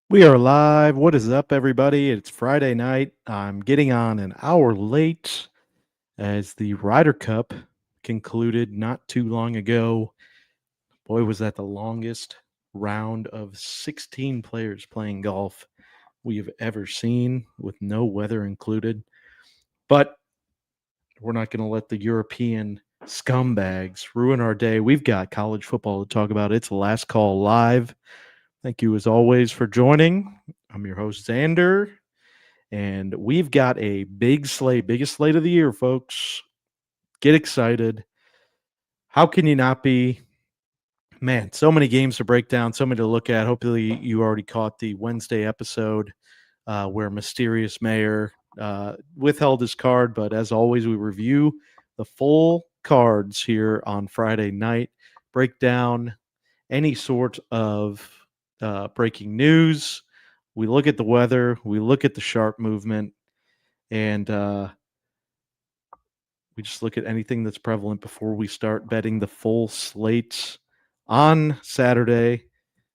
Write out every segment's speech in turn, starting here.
We are live. What is up, everybody? It's Friday night. I'm getting on an hour late as the Ryder Cup concluded not too long ago. Boy, was that the longest round of 16 players playing golf we have ever seen, with no weather included. But we're not going to let the European scumbags ruin our day. We've got college football to talk about. It's Last Call Live. Thank you, as always, for joining. I'm your host, Xander. And we've got a big slate, biggest slate of the year, folks. Get excited. How can you not be? Man, so many games to break down, so many to look at. Hopefully, you already caught the Wednesday episode where Mysterious Mayor withheld his card. But as always, we review the full cards here on Friday night, break down any sort of breaking news. We look at the weather, we look at the sharp movement, and we just look at anything that's prevalent before we start betting the full slate on Saturday.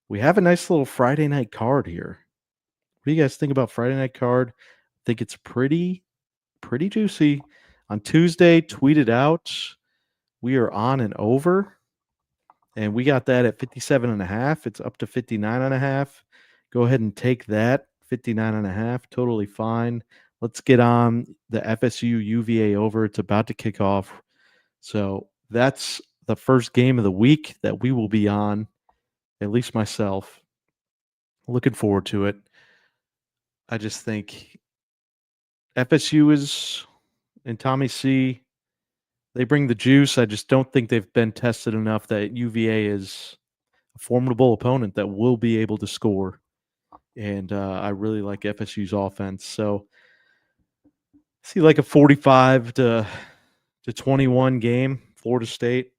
We have a nice little Friday night card here. What do you guys think about Friday night card? I think it's pretty juicy. On Tuesday, tweeted out we are on and over, and we got that at 57.5. It's up to 59.5. Go ahead and take that 59.5. Totally fine. Let's get on the FSU UVA over. It's about to kick off. So that's the first game of the week that we will be on, at least myself. Looking forward to it. I just think FSU is and Tommy C. They bring the juice. I just don't think they've been tested enough that UVA is a formidable opponent that will be able to score. And I really like FSU's offense. So see like a 45 to 21 game. Florida State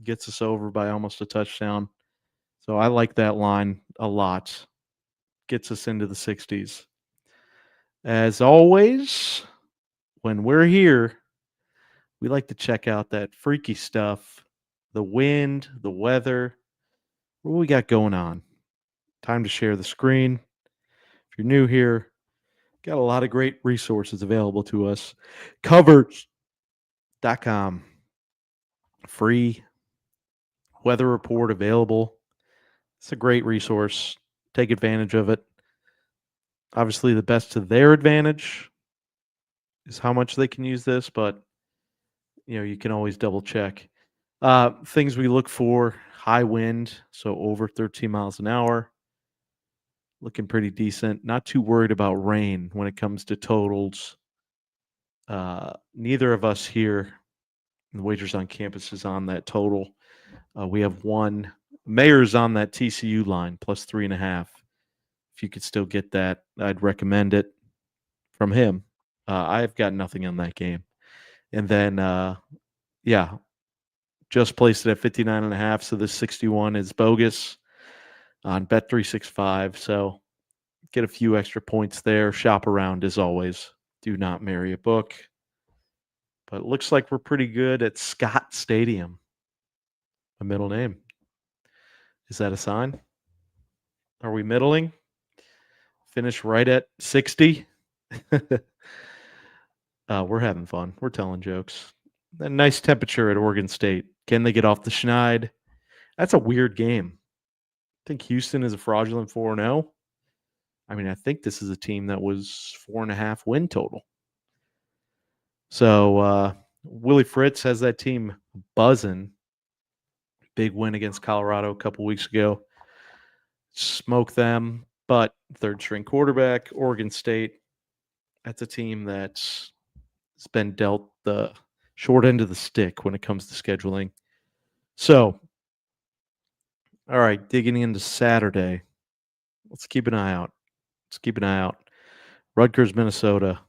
gets us over by almost a touchdown. So I like that line a lot. Gets us into the 60s. As always, when we're here, we like to check out that freaky stuff, the wind, the weather. What we got going on? Time to share the screen. If you're new here, got a lot of great resources available to us. Covers.com. Free weather report available. It's a great resource. Take advantage of it. Obviously, the best to their advantage is how much they can use this, but you can always double check. Things we look for: high wind, so over 13 miles an hour. Looking pretty decent. Not too worried about rain when it comes to totals. Neither of us here in the Wagers on Campus is on that total. We have one. Mayor's on that TCU line plus 3.5. If you could still get that, I'd recommend it from him. I've got nothing on that game. And then, yeah, just placed it at 59.5. So this 61 is bogus on Bet365. So get a few extra points there. Shop around as always. Do not marry a book. But it looks like we're pretty good at Scott Stadium. A middle name. Is that a sign? Are we middling? Finish right at 60? We're having fun. We're telling jokes. A nice temperature at Oregon State. Can they get off the schneid? That's a weird game. I think Houston is a fraudulent 4-0. I mean, I think this is a team that was 4.5 win total. So Willie Fritz has that team buzzing. Big win against Colorado a couple weeks ago. Smoke them, but third string quarterback, Oregon State. That's a team that's been dealt the short end of the stick when it comes to scheduling. So, all right, digging into Saturday. Let's keep an eye out. Rutgers, Minnesota.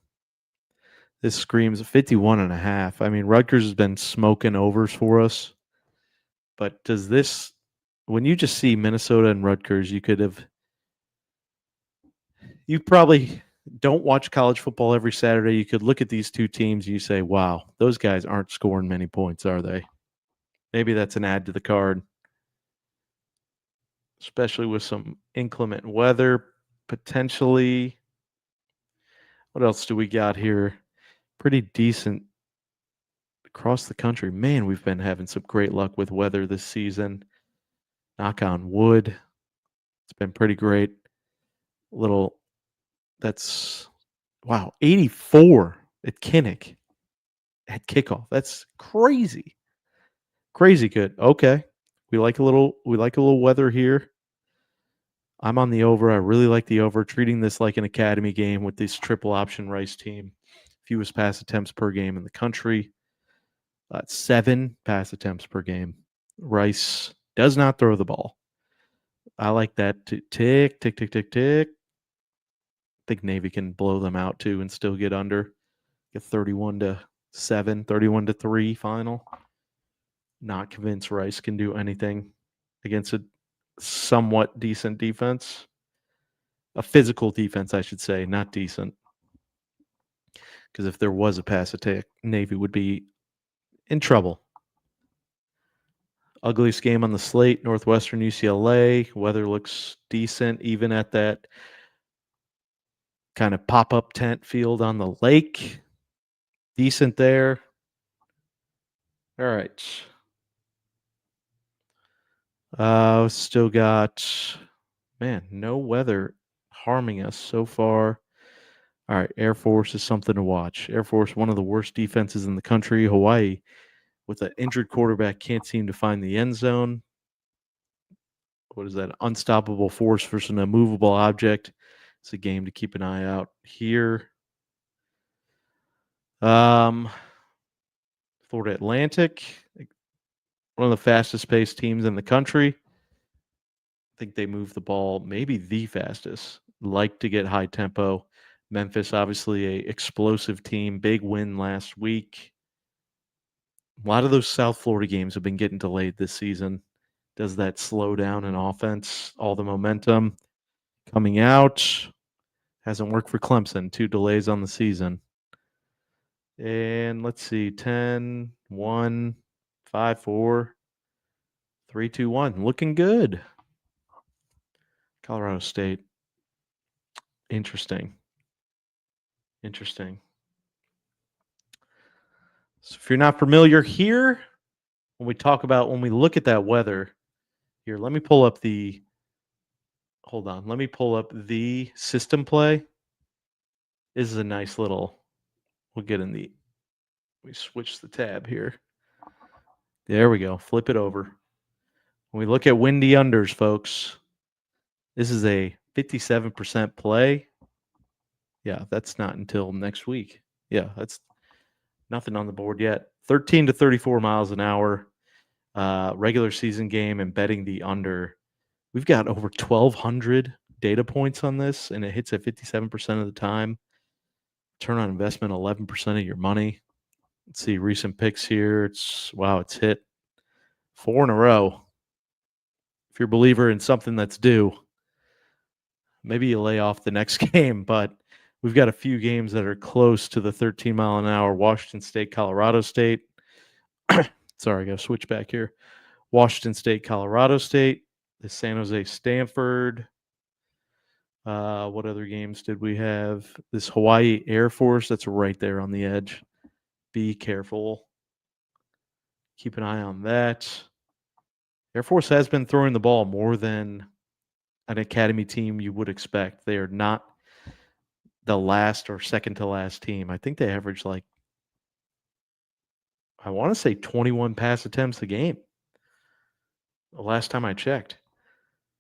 This screams 51.5. I mean, Rutgers has been smoking overs for us. But does this, when you just see Minnesota and Rutgers, you probably don't watch college football every Saturday. You could look at these two teams and you say, wow, those guys aren't scoring many points, are they? Maybe that's an add to the card, especially with some inclement weather. potentially. What else do we got here? Pretty decent across the country. Man, we've been having some great luck with weather this season. Knock on wood. It's been pretty great. That's wow, 84 at Kinnick at kickoff. That's crazy. Crazy good. Okay. We like a little weather here. I'm on the over. I really like the over, treating this like an academy game with this triple option Rice team. Fewest pass attempts per game in the country. 7 pass attempts per game. Rice does not throw the ball. I like that. Tick, tick, tick, tick, tick. I think Navy can blow them out too and still get under. Get 31-7, 31-3 final. Not convinced Rice can do anything against a somewhat decent defense. A physical defense, I should say, not decent. Because if there was a pass attack, Navy would be in trouble. Ugliest game on the slate, Northwestern UCLA. Weather looks decent, even at that kind of pop-up tent field on the lake. Decent there. All right. Still got, man, no weather harming us so far. All right, Air Force is something to watch. Air Force, one of the worst defenses in the country. Hawaii, with an injured quarterback, can't seem to find the end zone. What is that? Unstoppable force versus an immovable object. It's a game to keep an eye out here. Florida Atlantic, one of the fastest paced teams in the country. I think they move the ball maybe the fastest. Like to get high tempo. Memphis, obviously a explosive team. Big win last week. A lot of those South Florida games have been getting delayed this season. Does that slow down an offense? All the momentum coming out. Hasn't worked for Clemson. 2 delays on the season. And let's see, 10, 1, 5, 4, 3, 2, 1. Looking good. Colorado State. Interesting. So if you're not familiar here, when we look at that weather here, let me pull up the system play. This is a nice little, we switch the tab here. There we go. Flip it over. When we look at windy unders, folks, this is a 57% play. Yeah, that's not until next week. Yeah, that's nothing on the board yet. 13 to 34 miles an hour. Regular season game and betting the under. We've got over 1,200 data points on this, and it hits at 57% of the time. Return on investment, 11% of your money. Let's see recent picks here. It's hit 4 in a row. If you're a believer in something that's due, maybe you lay off the next game, but we've got a few games that are close to the 13 mile an hour. Washington State, Colorado State. Sorry, I got to switch back here. Washington State, Colorado State, the San Jose Stanford. What other games did we have? This Hawaii Air Force, that's right there on the edge. Be careful. Keep an eye on that. Air Force has been throwing the ball more than an academy team you would expect. They are not the last or second to last team. I think they average I want to say 21 pass attempts a game. The last time I checked.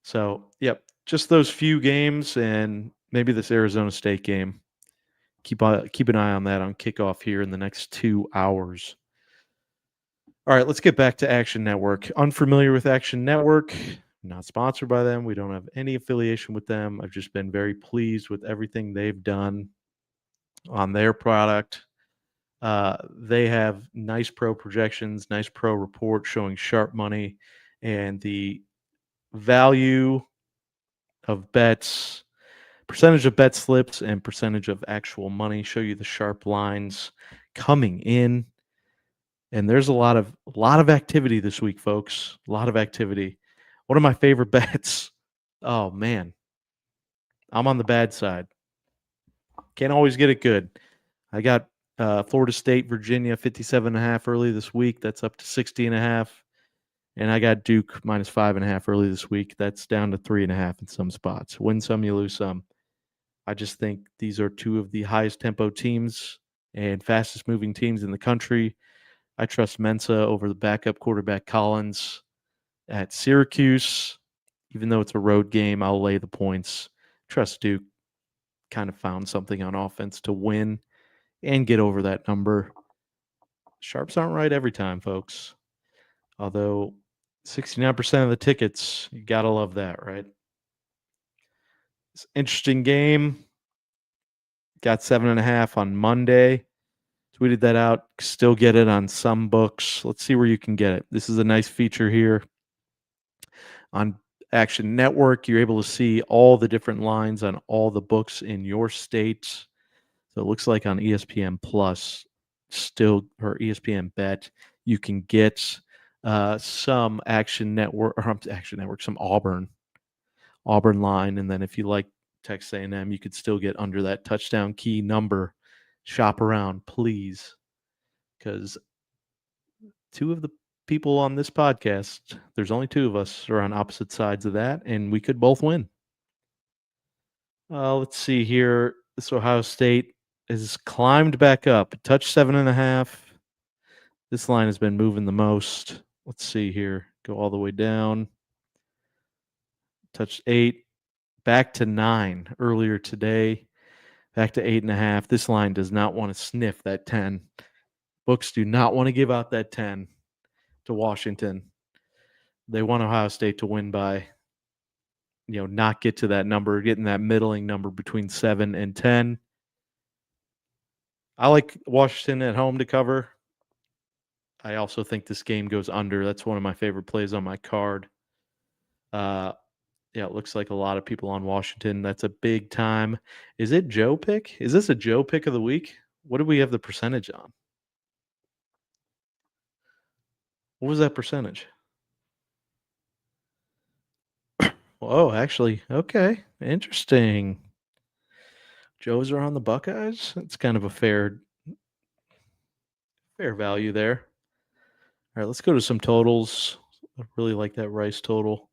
So, yep, just those few games and maybe this Arizona State game. Keep an eye on that on kickoff here in the next 2 hours. All right, let's get back to Action Network. Unfamiliar with Action Network, not sponsored by them. We don't have any affiliation with them. I've just been very pleased with everything they've done on their product. They have nice pro projections, nice pro report showing sharp money and the value of bets, percentage of bet slips and percentage of actual money, show you the sharp lines coming in. And there's a lot of activity this week, folks. A lot of activity. One of my favorite bets. Oh man. I'm on the bad side. Can't always get it good. I got Florida State, Virginia, 57.5 early this week. That's up to 60.5. And I got Duke minus 5.5 early this week. That's down to 3.5 in some spots. Win some, you lose some. I just think these are two of the highest tempo teams and fastest moving teams in the country. I trust Mensa over the backup quarterback Collins at Syracuse. Even though it's a road game, I'll lay the points. Trust Duke kind of found something on offense to win and get over that number. Sharps aren't right every time, folks. Although 69% of the tickets, you got to love that, right? It's an interesting game. Got 7.5 on Monday. Tweeted that out. Still get it on some books. Let's see where you can get it. This is a nice feature here on Action Network. You're able to see all the different lines on all the books in your states. So it looks like on ESPN Plus, still, or ESPN Bet, you can get some Action Network, some Auburn line, and then if you like Texas A&M, you could still get under that touchdown key number. Shop around, please, because two of the people on this podcast, there's only two of us, are on opposite sides of that, and we could both win. Let's see here. This Ohio State has climbed back up. Touch 7.5. This line has been moving the most. Let's see here. Go all the way down. Touch 8. Back to 9 earlier today. Back to 8.5. This line does not want to sniff that 10. Books do not want to give out that 10 to Washington. They want Ohio State to win by, not get to that number, getting that middling number between 7 and 10. I like Washington at home to cover. I also think this game goes under. That's one of my favorite plays on my card. It looks like a lot of people on Washington. That's a big time. Is it Joe pick? Is this a Joe pick of the week? What do we have the percentage on? What was that percentage? Oh, actually, okay. Interesting. Joe's are on the Buckeyes. It's kind of a fair value there. All right, let's go to some totals. I really like that Rice total.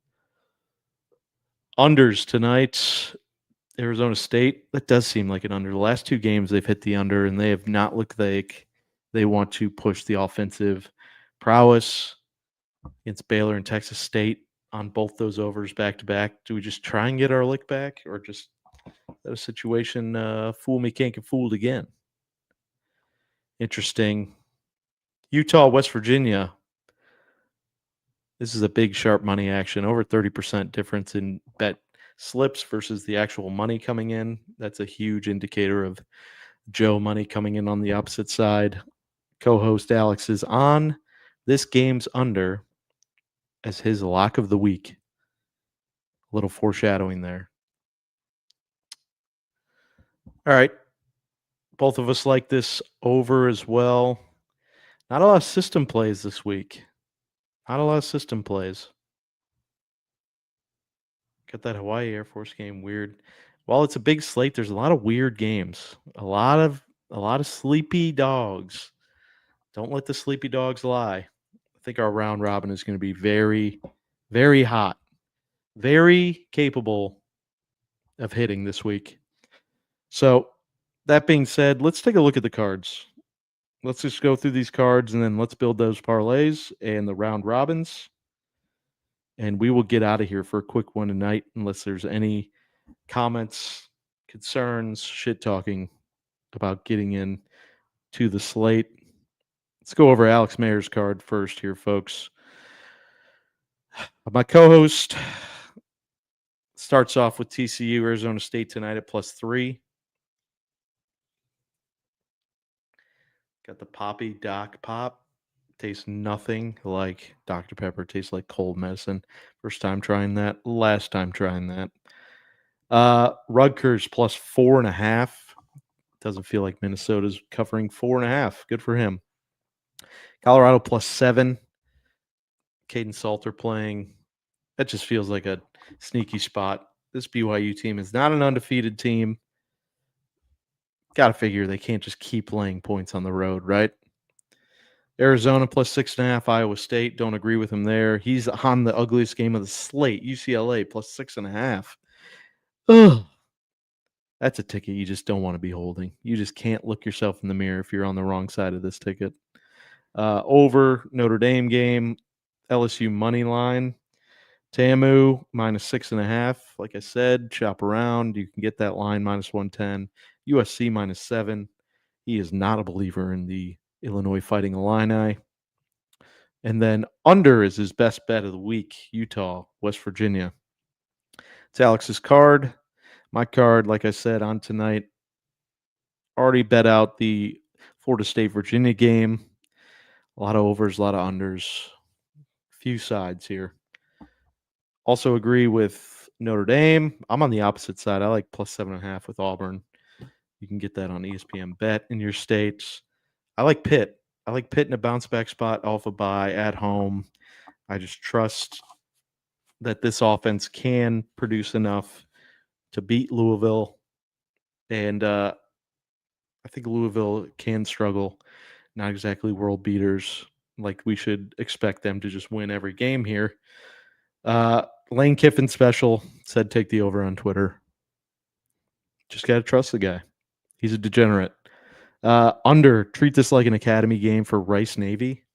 Unders tonight. Arizona State, that does seem like an under. The last two games they've hit the under, and they have not looked like they want to push the offensive prowess against Baylor and Texas State on both those overs back to back. Do we just try and get our lick back, or just that a situation, fool me can't get fooled again? Interesting. Utah, West Virginia. This is a big sharp money action. Over 30% difference in bet slips versus the actual money coming in. That's a huge indicator of Joe money coming in on the opposite side. Co-host Alex is on this game's under as his lock of the week. A little foreshadowing there. All right. Both of us like this over as well. Not a lot of system plays this week. Not a lot of system plays. Got that Hawaii Air Force game weird. While it's a big slate, there's a lot of weird games. A lot of sleepy dogs. Don't let the sleepy dogs lie. I think our round robin is going to be very, very hot. Very capable of hitting this week. So, that being said, let's take a look at the cards. Let's just go through these cards and then let's build those parlays and the round robins. And we will get out of here for a quick one tonight unless there's any comments, concerns, shit talking about getting in to the slate. Let's go over Alex Mayer's card first here, folks. My co-host starts off with TCU, Arizona State tonight at +3. Got the Poppy Doc Pop. Tastes nothing like Dr. Pepper. Tastes like cold medicine. First time trying that. Last time trying that. Rutgers +4.5. Doesn't feel like Minnesota's covering 4.5. Good for him. Colorado +7. Caden Salter playing. That just feels like a sneaky spot. This BYU team is not an undefeated team. Got to figure they can't just keep laying points on the road, right? Arizona plus 6.5. Iowa State. Don't agree with him there. He's on the ugliest game of the slate. UCLA plus 6.5. Ugh. That's a ticket you just don't want to be holding. You just can't look yourself in the mirror if you're on the wrong side of this ticket. Over Notre Dame game, LSU money line. TAMU minus 6.5. Like I said, shop around. You can get that line minus 110. USC minus 7. He is not a believer in the Illinois Fighting Illini. And then under is his best bet of the week. Utah, West Virginia. It's Alex's card. My card, like I said, on tonight. Already bet out the Florida State Virginia game. A lot of overs, a lot of unders. Few sides here. Also agree with Notre Dame. I'm on the opposite side. I like plus 7.5 with Auburn. You can get that on ESPN Bet in your states. I like Pitt. I like Pitt in a bounce back spot, alpha buy at home. I just trust that this offense can produce enough to beat Louisville. And I think Louisville can struggle. Not exactly world beaters. Like we should expect them to just win every game here. Lane Kiffin special said take the over on Twitter. Just got to trust the guy. He's a degenerate. Under, treat this like an academy game for Rice Navy.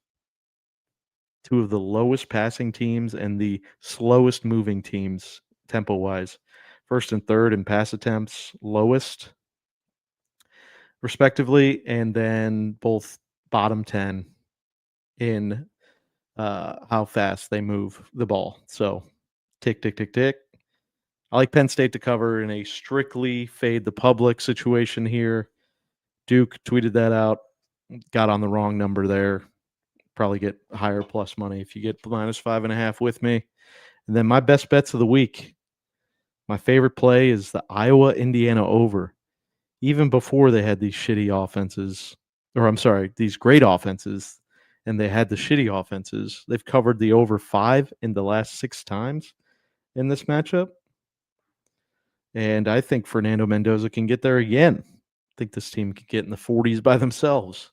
Two of the lowest passing teams and the slowest moving teams tempo-wise. First and third in pass attempts, lowest, respectively, and then both bottom 10 in how fast they move the ball. So tick, tick, tick, tick. I like Penn State to cover in a strictly fade the public situation here. Duke tweeted that out. Got on the wrong number there. Probably get higher plus money if you get minus 5.5 with me. And then my best bets of the week. My favorite play is the Iowa-Indiana over. Even before they had these shitty offenses, or I'm sorry, these great offenses, and they had the shitty offenses, they've covered the over 5 in the last 6 times in this matchup. And I think Fernando Mendoza can get there again. I think this team can get in the 40s by themselves.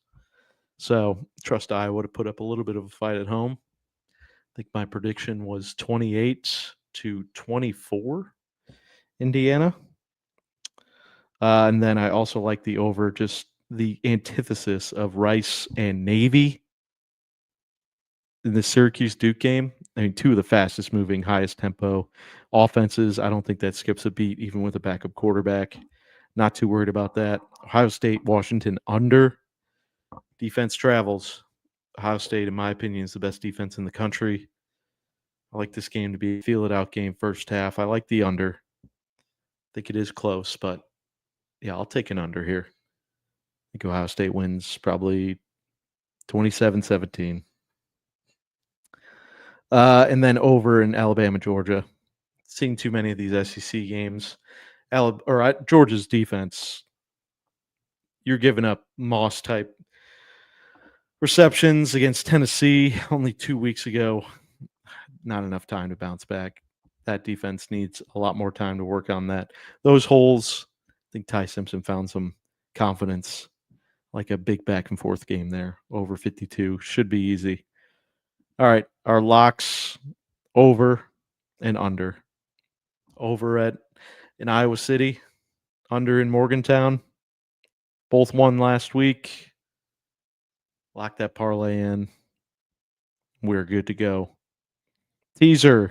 So trust Iowa to put up a little bit of a fight at home. I think my prediction was 28-24 Indiana. And then I also like the over, just the antithesis of Rice and Navy in the Syracuse Duke game. I mean, two of the fastest moving, highest tempo offenses. I don't think that skips a beat, even with a backup quarterback. Not too worried about that. Ohio State, Washington under. Defense travels. Ohio State, in my opinion, is the best defense in the country. I like this game to be a feel-it-out game first half. I like the under. I think it is close, but yeah, I'll take an under here. I think Ohio State wins probably 27-17. And then over in Alabama, Georgia. Seeing too many of these SEC games. Georgia's defense, you're giving up Moss-type receptions against Tennessee only 2 weeks ago. Not enough time to bounce back. That defense needs a lot more time to work on that. Those holes, I think Ty Simpson found some confidence, like a big back and forth game there. Over 52 should be easy. All right, our locks over and under. Over in Iowa City, under in Morgantown. Both won last week. Lock that parlay in. We're good to go. Tease Ohio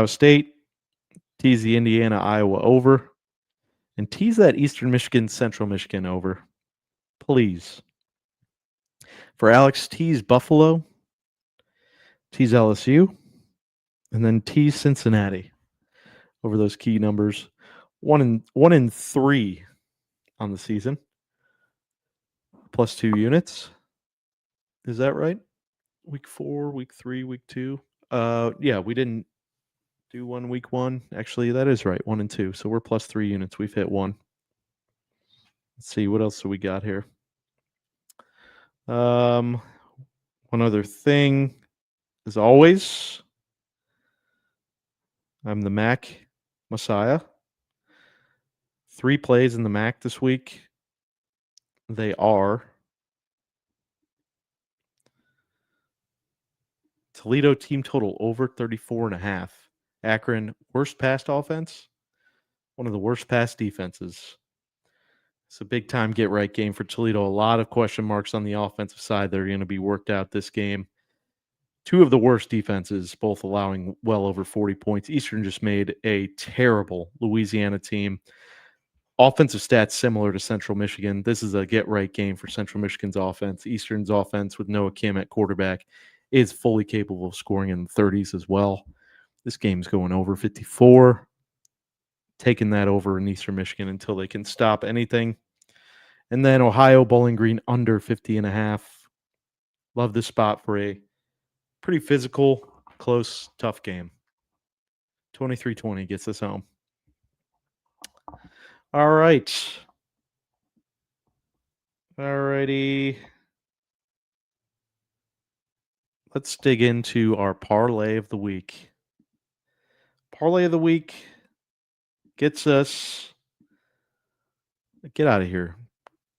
State. Tease the Indiana-Iowa over. And tease that Eastern Michigan, Central Michigan over. Please. For Alex, tease Buffalo. Tease LSU. And then tease Cincinnati over those key numbers. 1 in 3 on the season. Plus 2 units. Is that right? Week 4, week 3, week 2. Yeah, we didn't do one week 1. Actually, that is right. 1 and 2. So we're plus 3 units. We've hit 1. Let's see, what else do we got here? One other thing. As always, I'm the Mac. Messiah. 3 plays in the MAC this week. They are Toledo team total over 34.5. Akron, worst passed offense, one of the worst pass defenses. It's a big time get right game for Toledo. A lot of question marks on the offensive side that are going to be worked out this game. 2 of the worst defenses, both allowing well over 40 points. Eastern just made a terrible Louisiana team. Offensive stats similar to Central Michigan. This is a get right game for Central Michigan's offense. Eastern's offense with Noah Kim at quarterback is fully capable of scoring in the 30s as well. This game's going over 54. Taking that over in Eastern Michigan until they can stop anything. And then Ohio Bowling Green under 50.5. Love this spot for a pretty physical, close, tough game. 23-20 gets us home. All right. All righty. Let's dig into our parlay of the week. Parlay of the week gets us. Get out of here,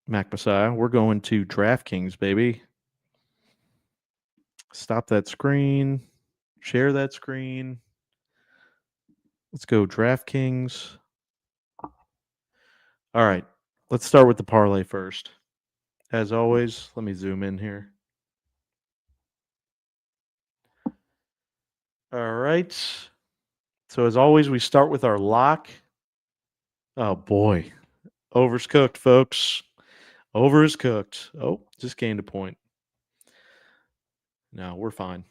Mac Messiah. We're going to DraftKings, baby. Stop that screen. Share that screen. Let's go DraftKings. All right. Let's start with the parlay first. As always, let me zoom in here. All right. So as always, we start with our lock. Oh, boy. Over's cooked, folks. Over is cooked. Oh, just gained a point. No, we're fine.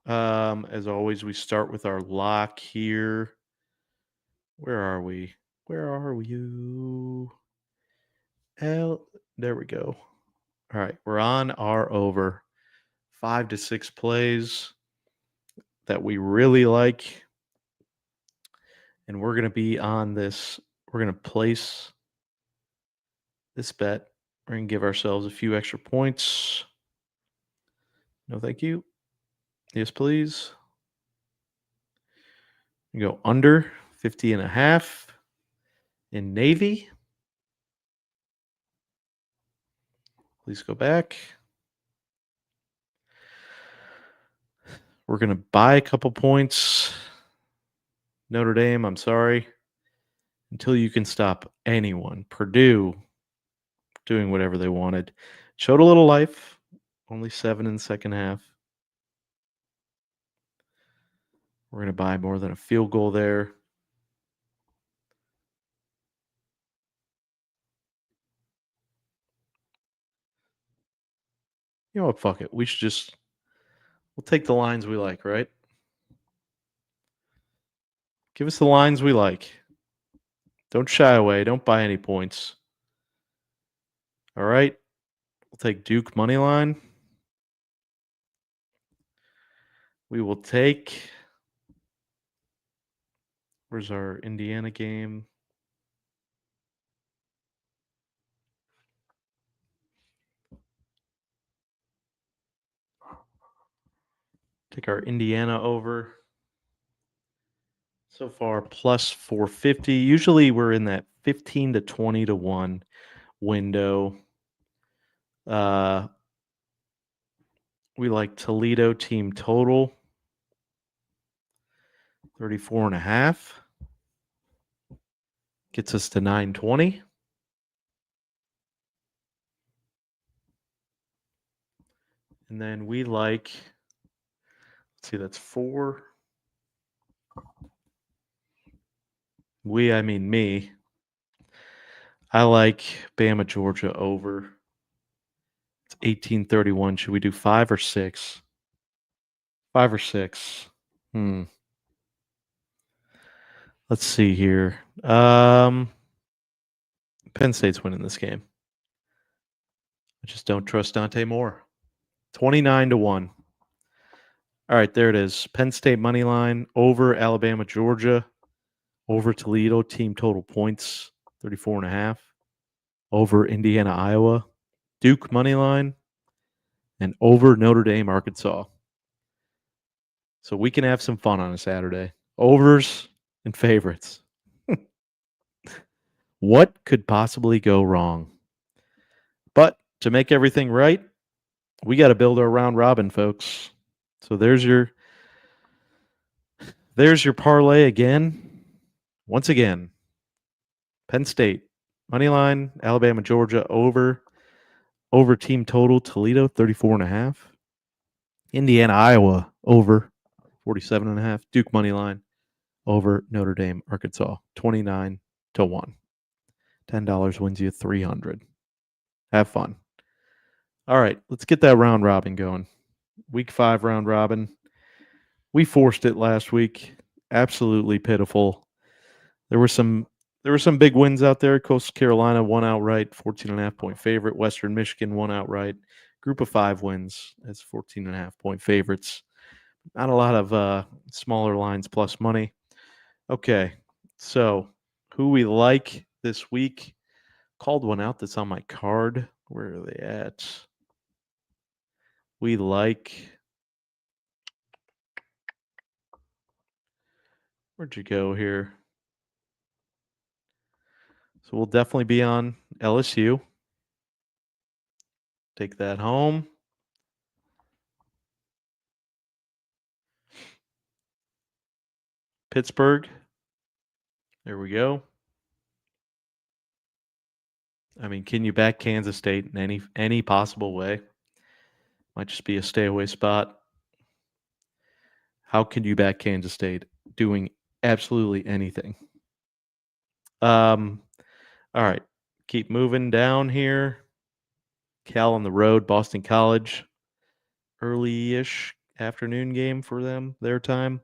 As always, we start with our lock here. Where are we? Where are you? There we go. All right, we're on our over 5 to 6 plays that we really like. And we're going to be on this. We're going to place this bet. We're going to give ourselves a few extra points. No, thank you. Yes, please. We go under 50.5 in Navy. Please go back. We're going to buy a couple points. Notre Dame, I'm sorry. Until you can stop anyone. Purdue doing whatever they wanted. Showed a little life. Only 7 in the second half. We're going to buy more than a field goal there. You know what? Fuck it. We'll take the lines we like, right? Give us the lines we like. Don't shy away. Don't buy any points. All right. We'll take Duke money line. We will take. Where's our Indiana game? Take our Indiana over. So far, plus 450. Usually we're in that 15 to 20 to 1 window. We like Toledo team total 34.5. Gets us to 920. And then we like, let's see, that's 4. I mean me. I like Bama, Georgia over. It's 1831. Should we do 5 or 6? 5 or 6. Let's see here. Penn State's winning this game. I just don't trust Dante Moore. 29 to 1. All right, there it is. Penn State money line over Alabama, Georgia, over Toledo team total points 34.5, over Indiana, Iowa, Duke money line, and over Notre Dame, Arkansas. So we can have some fun on a Saturday. Overs, and favorites. What could possibly go wrong? But to make everything right, we got to build our round robin, folks. So there's your parlay again. Once again, Penn State money line, Alabama, Georgia over team total, Toledo 34.5. Indiana, Iowa over 47.5. Duke money line over Notre Dame, Arkansas 29-1. $10 wins you 300. Have fun. All right, let's get that round robin going. Week 5 round robin. We forced it last week. Absolutely pitiful. There were some big wins out there. Coastal Carolina won outright, 14.5-point favorite. Western Michigan won outright. Group of 5 wins as 14.5-point favorites. Not a lot of smaller lines plus money. Okay, so who we like this week? Called one out that's on my card. Where are they at? We like. Where'd you go here? So we'll definitely be on LSU. Take that home. Pittsburgh. There we go. I mean, can you back Kansas State in any possible way? Might just be a stay away spot. How can you back Kansas State doing absolutely anything? All right. Keep moving down here. Cal on the road, Boston College. Early-ish afternoon game for them, their time.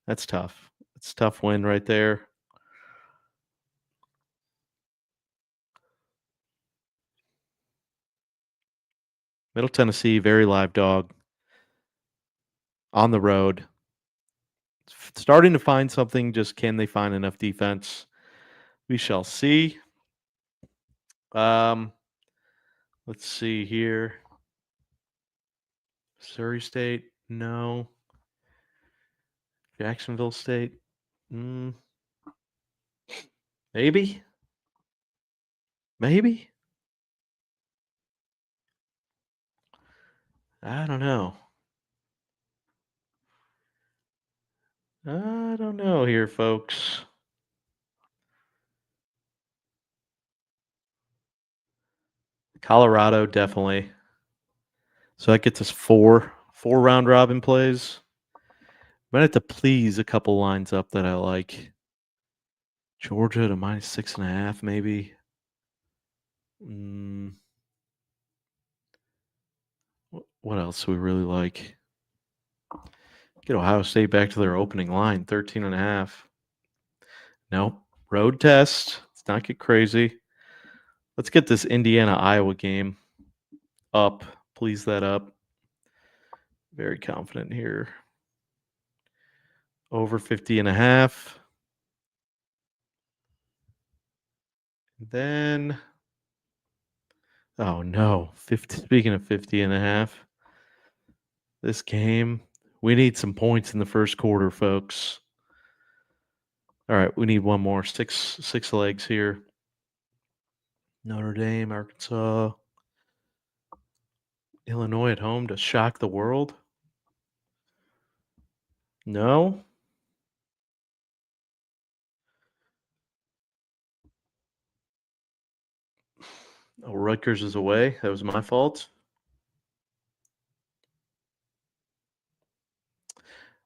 That's tough. It's a tough win right there. Middle Tennessee, very live dog. On the road. Starting to find something, just can they find enough defense? We shall see. Let's see here. Missouri State, no. Jacksonville State, maybe. I don't know. I don't know here, folks. Colorado, definitely. So that gets us four round robin plays. Might have to please a couple lines up that I like. Georgia to -6.5, maybe. What else do we really like? Get Ohio State back to their opening line, 13.5. Nope. Road test. Let's not get crazy. Let's get this Indiana-Iowa game up. Please that up. Very confident here. Over 50.5. Then, oh no, speaking of 50.5, this game, we need some points in the first quarter, folks. All right, we need one more. Six legs here. Notre Dame, Arkansas, Illinois at home to shock the world. No. Oh, Rutgers is away. That was my fault.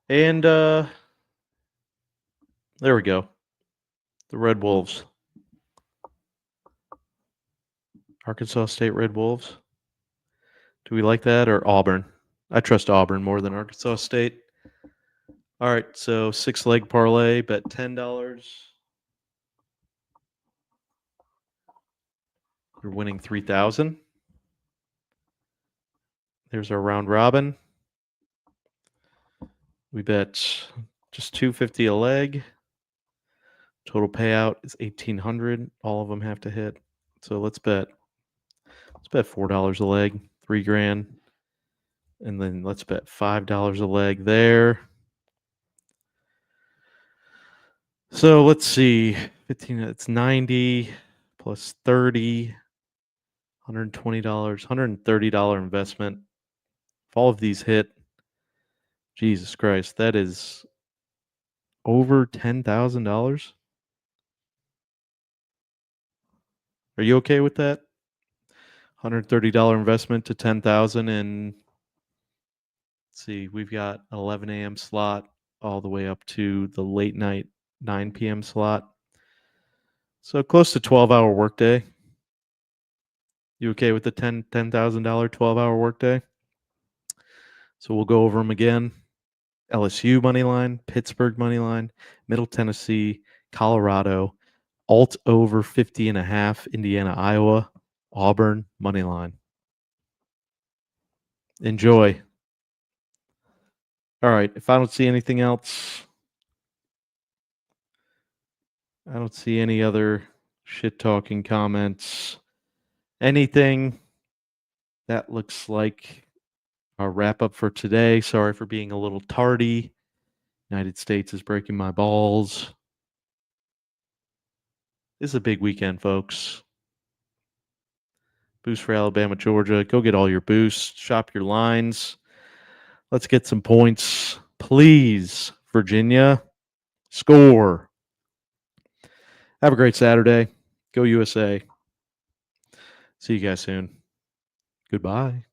And there we go. The Red Wolves. Arkansas State Red Wolves. Do we like that or Auburn? I trust Auburn more than Arkansas State. All right, so 6-leg parlay, bet $10. You're winning 3,000. There's our round robin. We bet just $250 a leg. Total payout is $1,800. All of them have to hit. So let's bet $4 a leg, $3,000. And then let's bet $5 a leg there. So let's see. 15, it's 90 plus 30, $120, $130 investment. If all of these hit, Jesus Christ, that is over $10,000. Are you okay with that? $130 investment to 10,000, and let's see, we've got 11 a.m. slot all the way up to the late night 9 p.m. slot. So close to 12-hour workday. You okay with the $10,000 12-hour workday? So we'll go over them again. LSU money line, Pittsburgh money line, Middle Tennessee, Colorado, alt over 50.5, Indiana, Iowa, Auburn money line. Enjoy. All right. If I don't see anything else, I don't see any other shit talking comments. Anything, that looks like our wrap up for today. Sorry for being a little tardy. United States is breaking my balls. This is a big weekend, folks. Boost for Alabama, Georgia. Go get all your boosts. Shop your lines. Let's get some points. Please, Virginia, score. Have a great Saturday. Go USA. See you guys soon. Goodbye.